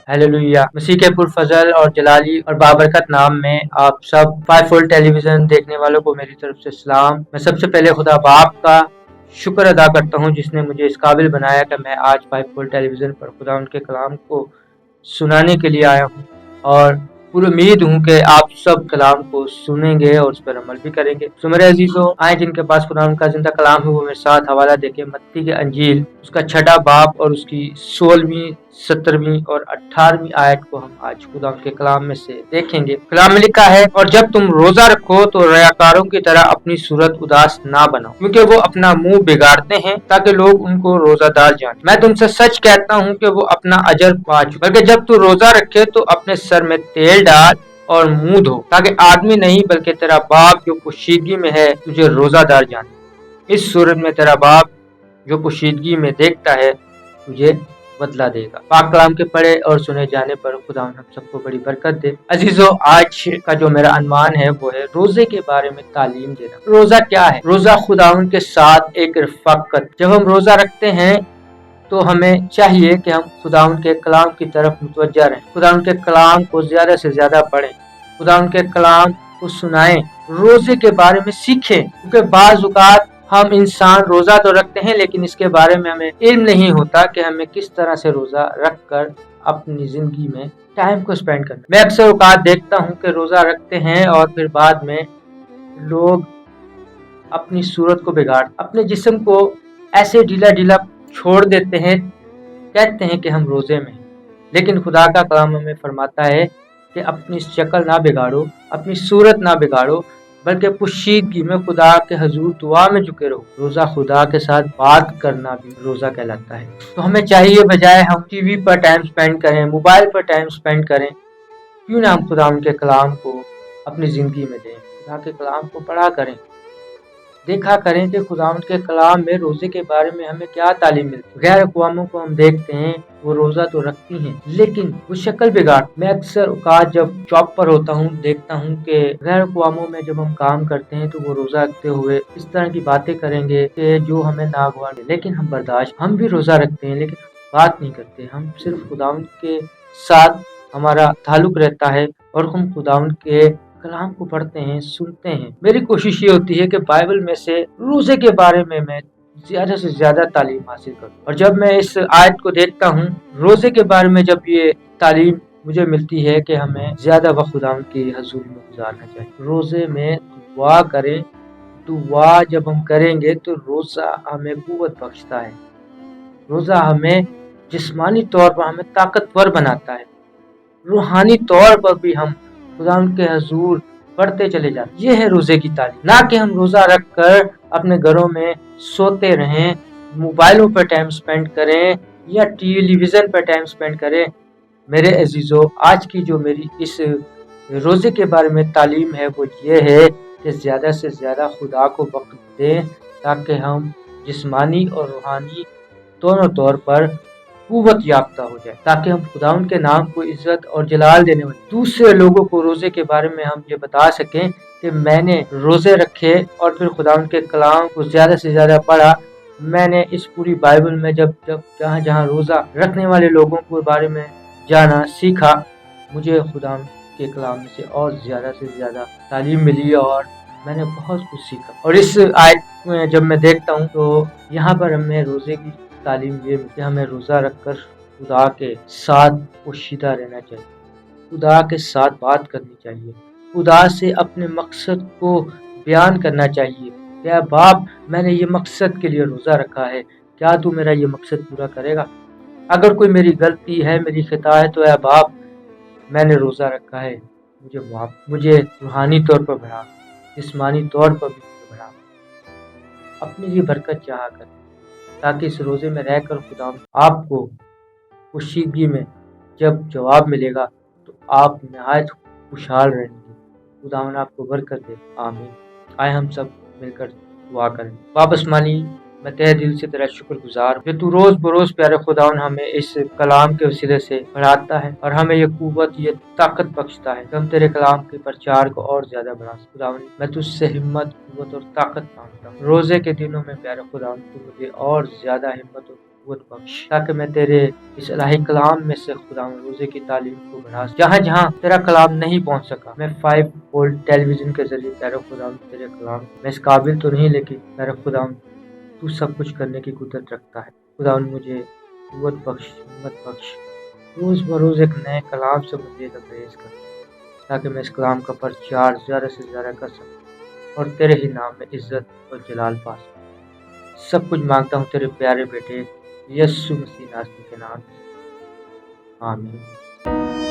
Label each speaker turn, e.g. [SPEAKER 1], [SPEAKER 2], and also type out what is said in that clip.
[SPEAKER 1] Hallelujah. मसीह के पुरफजल और जलाली और बाबरकत नाम में आप सब 5 टेलीविजन देखने वालों को मेरी तरफ से सलाम। मैं सबसे पहले खुदा बाप का शुक्र अदा करता हूँ जिसने मुझे इस काबिल बनाया कि मैं आज 5 टेलीविजन पर खुदा उनके कलाम को सुनाने के लिए आया हूँ और पूरी उम्मीद हूँ कि आप सब कलाम को सुनेंगे और उस पर अमल भी करेंगे। तो मेरे अजीजों, आए जिनके पास खुदा उनका जिंदा कलाम है वो मेरे साथ हवाला देके मत्ती के अंजील उसका 6वां बाब और उसकी 16वीं 17वीं और 18वीं आयत को हम आज खुदा के कलाम में से देखेंगे। कलाम में लिखा है, और जब तुम रोजा रखो तो रयाकारों की तरह अपनी सूरत उदास ना बनाओ, क्योंकि वो अपना मुंह बिगाड़ते हैं ताकि लोग उनको रोजादार जाने। मैं तुमसे सच कहता हूँ कि वो अपना अजर पा चुके। बल्कि जब तू रोजा रखे तो अपने सर में तेल डाल और मुंह धो, ताकि आदमी नहीं बल्कि तेरा बाप जो पोशीदगी में है तुझे रोजादार जाने। इस सूरत में तेरा बाप जो पोशीदगी में देखता है तुझे बदला देगा। पाक कलाम के पढ़े और सुने जाने पर खुदा हम सबको बड़ी बरकत दे। अजीजों, आज का जो मेरा अनुमान है वो है रोजे के बारे में तालीम देना। रोजा क्या है? रोजा खुदावन के साथ एक रफ़ाकत। जब हम रोजा रखते हैं तो हमें चाहिए कि हम खुदावन के कलाम की तरफ मुतवज्जा रहें, खुदावन के कलाम को ज्यादा से ज्यादा पढ़ें, खुदावन के कलाम को सुनाएं, रोजे के बारे में सीखें। क्योंकि बाज़ औक़ात हम इंसान रोजा तो रखते हैं लेकिन इसके बारे में हमें इल्म नहीं होता कि हमें किस तरह से रोजा रख कर अपनी जिंदगी में टाइम को स्पेंड करना। मैं अक्सर औकात देखता हूँ कि रोजा रखते हैं और फिर बाद में लोग अपनी सूरत को बिगाड़, अपने जिस्म को ऐसे ढीला ढीला छोड़ देते हैं, कहते हैं कि हम रोजे में। लेकिन खुदा का कलाम हमें फरमाता है कि अपनी शक्ल ना बिगाड़ो, अपनी सूरत ना बिगाड़ो, बल्कि पोशीदगी में खुदा के हजूर दुआ में झुके रहो। रोजा खुदा के साथ बात करना भी रोजा कहलाता है। तो हमें चाहिए बजाय हम टीवी पर टाइम स्पेंड करें, मोबाइल पर टाइम स्पेंड करें, क्यों ना हम खुदा उनके कलाम को अपनी जिंदगी में दें, खुदा के कलाम को पढ़ा करें, देखा करें कि खुदावंद के कलाम में रोजे के बारे में हमें क्या तालीम मिलती है। गैर अक़वामों को हम देखते हैं वो रोजा तो रखती हैं लेकिन वो शक्ल बिगाड़। मैं अक्सर औकात जब जॉब पर होता हूँ देखता हूँ कि गैर अक़वामों में जब हम काम करते हैं तो वो रोजा रखते हुए इस तरह की बातें करेंगे कि जो हमें नागवार, लेकिन हम बर्दाश्त, हम भी रोजा रखते हैं लेकिन बात नहीं करते। हम सिर्फ खुदावंद के साथ हमारा ताल्लुक रहता है और हम खुदावंद के कलाम को पढ़ते हैं, सुनते हैं। मेरी कोशिश ये होती है कि बाइबल में से रोजे के बारे में मैं ज्यादा से ज्यादा तालीम हासिल करूं। और जब मैं इस आयत को देखता हूँ रोजे के बारे में, जब ये तालीम मुझे मिलती है कि हमें ज्यादा वक्त खुदावंद की हजूरी में गुजारना चाहिए। रोजे में दुआ करें, दुआ जब हम करेंगे तो रोजा हमें कुव्वत बख्शता है, रोजा हमें जिस्मानी तौर पर हमें ताकतवर बनाता है, रूहानी तौर पर भी हम खुदा उनके हजूर पढ़ते चले जाते। ये है रोजे की तालीम, ना कि हम रोजा रख कर अपने घरों में सोते रहें, मोबाइलों पर टाइम स्पेंड करें या टेलीविजन पर टाइम स्पेंड करें। मेरे अजीजों, आज की जो मेरी इस रोजे के बारे में तालीम है वो ये है कि ज्यादा से ज्यादा खुदा को वक्त दें ताकि हम जिस्मानी और रूहानी दोनों तौर पर कुव्वत याफ्ता हो जाए, ताकि हम खुदावंद के नाम को इज्जत और जलाल देने वाले दूसरे लोगों को रोजे के बारे में हम ये बता सकें कि मैंने रोजे रखे और फिर खुदावंद के कलाम को ज्यादा से ज्यादा पढ़ा। मैंने इस पूरी बाइबल में जब जहाँ जहाँ रोजा रखने वाले लोगों के बारे में जाना, सीखा, मुझे खुदावंद के कलाम में से और ज्यादा से ज्यादा तालीम मिली और मैंने बहुत कुछ सीखा। और इस आयत में जब मैं देखता हूँ तो यहाँ पर हमें रोजे की तालीम ये कि हमें रोजा रखकर खुदा के साथ पोशीदा रहना चाहिए, खुदा के साथ बात करनी चाहिए, खुदा से अपने मकसद को बयान करना चाहिए। क्या बाप, मैंने ये मकसद के लिए रोजा रखा है, क्या तू मेरा ये मकसद पूरा करेगा? अगर कोई मेरी गलती है, मेरी खता है, तो बाप, मैंने रोजा रखा है, मुझे माफ, मुझे रूहानी तौर पर बढ़ा, जिस्मानी तौर पर भी बढ़ा, अपनी ये बरकत चाहा कर, ताकि इस रोजे में रहकर खुदा आपको खुशीदगी में जब जवाब मिलेगा तो आप नहायत खुशहाल रहेंगे। खुदावन आपको बरकत दे, आमीन। आए हम सब मिलकर दुआ करें। वापस मानी, मैं तहे दिल से तेरा शुक्रगुजार जो तू रोज बरोज प्यारे खुदावन हमें इस कलाम के वसीले से बढ़ाता है और हमें ये कुव्वत, ये ताकत बख्शता है कि हम तेरे कलाम के प्रचार को और ज्यादा बढ़ा सकें। खुदावन, मैं तुझसे हिम्मत, कुव्वत और ताकत मांगता हूँ। रोजे के दिनों में प्यारे खुदावन तू मुझे और ज्यादा हिम्मत और قوت بخش تاکہ میں تیرے اس الہی کلام میں سے خدا روزے کی تعلیم کو بڑھا جہاں جہاں تیرا کلام نہیں پہنچ سکا میں 5 وولٹ ٹیلی ویژن کے ذریعے پیرو خدا تیرے کلام میں اس قابل تو نہیں لیکن پیرو خدا تو سب کچھ کرنے کی قدرت رکھتا ہے خدا مجھے قوت بخش ہمت بخش روز بروز ایک نئے کلام سے مجھے لبریز کر تاکہ میں اس کلام کا پرچار زیادہ سے زیادہ کر سکوں اور تیرے ہی نام میں عزت اور جلال پا سکوں سب کچھ مانگتا ہوں تیرے پیارے بیٹے یسوع مسیح ناصری کے نام سے آمین